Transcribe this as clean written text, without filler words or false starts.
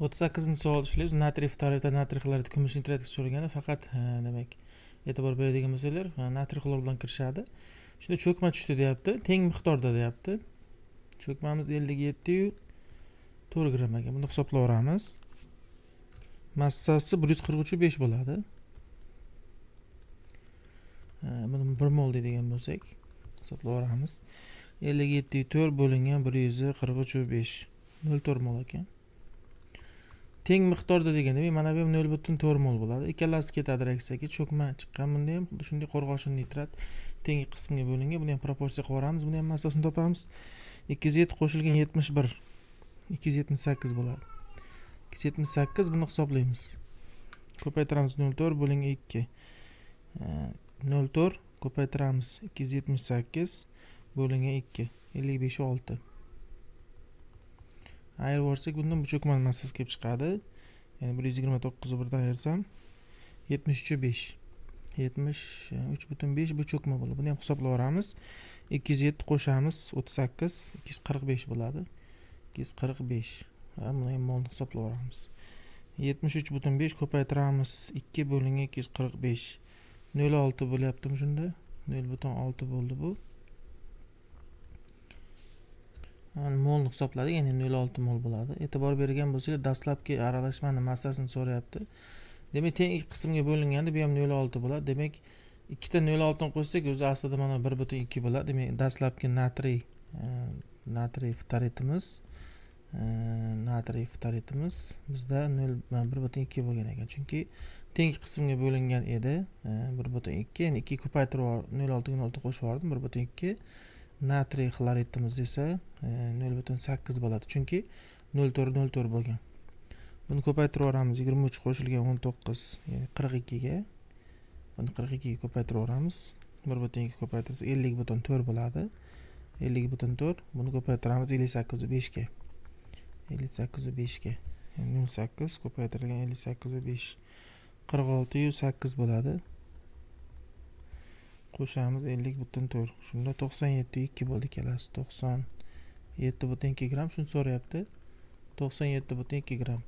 38-savol ishlaymiz. Natriy ftarit va natriy xlorid kumush nitrat so'raganda faqat demak e'tibor beradigan bo'lsanglar, natriy xlor bilan kirishadi. Shunda cho'kma tushdi deyapti. Teng miqdorda deyapti. Cho'kmamiz 57.4 gram ekan. Buni hisoblayveramiz. Massasi 143.5 bo'ladi. Buni 1 mol deydigan bo'lsak, hisoblayveramiz. 57.4 bo'lingan 143.5 0.4 mol ekan. Teng miqdorda deganda mana bu ham 0.4 mol bo'ladi. Ikkalasi ketadi reaksiyaga. Cho'kma chiqqan. Bunda ham xuddi shunday qo'rg'oshin nitrat teng qismga bo'lingan. Buni ham proporsiya qilib Buni ham massasini topamiz. 207 qo'shilgan 71 278 bo'ladi. 278 buni hisoblaymiz. Ko'paytiramiz 0.4 bo'lingan 2. 0.4 ko'paytiramiz 278 bo'lingan 2 55.6. Ayirib olsak bundan bu cho'kma massasi kelib chiqadi. Ya'ni 129 birdan ayirsam 73.5. 73.5 bu cho'kma bo'ladi. Buni ham hisoblayveramiz. 207 qo'shamiz 38 245 bo'ladi. 245. Buni ham molni hisoblayveramiz. 73.5 ko'paytiramiz 2 bo'lingan 245. 0.6 bo'lyaptimi shunda? 0.6 bo'ldi bu. Molni hisobladik, ya'ni 0.6 mol bo'ladi. E'tibor bergan bo'lsangiz, dastlabki aralashmani massasini so'rayapti. Demak, teng ikki qismga bo'linganda bu ham 0.6 bo'ladi. Demak, ikkita 0.6 ni qo'shsak, o'zi aslida mana 1.2 bo'ladi. Demak, dastlabki natriy ftaritimiz bizda 1.2 bo'lgan ekan. Chunki teng qismga bo'lingan edi. 1.2, ya'ni 2 ko'paytirib 0.6 ga 0.6 qo'shib yubordim. 1.2. Natriy xloridimiz esa 0.8 bo'ladi. Chunki 0.4 bo'lgan. Buni ko'paytirib yuboramiz. 23 qo'shilgan 19, ya'ni 42 ga. Buni 42 ga ko'paytirib yuboramiz. 1.2 ko'paytirsak 50.4 bo'ladi. 50.4. Buni ko'paytiramiz 58.5 ga. 58.5 ga. 0.8 ko'paytirilgan 58.5 46.8 bo'ladi. Qo'shamiz 50.4. Shunda 97.2 bo'ldi kelasi. 97.2 gram shuni so'rayapti. 97.2 gram.